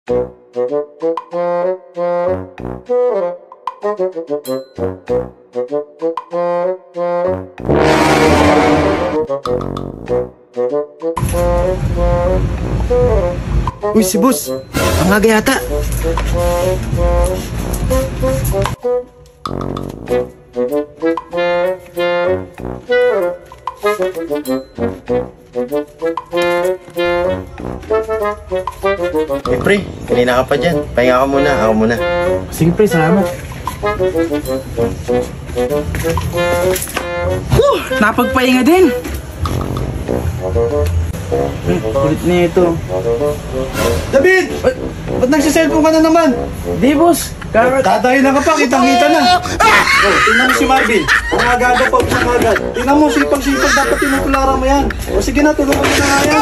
Uy, si boss. Ang aga yata. Pre, kanina ka pa dyan. Pahinga ka muna, ako muna. Sige pre, salamat. Napagpahinga din. Kulit na ito. David! Ba't nagsiselfone ka na naman? Di boss. Tatayo na ka pa, kitang-kita na. Oh, tingnan mo si Marvin. Ang aga pa, usang agad. Tingnan mo, sipag-sipag, dapat tinutularan mo yan. O sige na, tulungan mo na nga yan.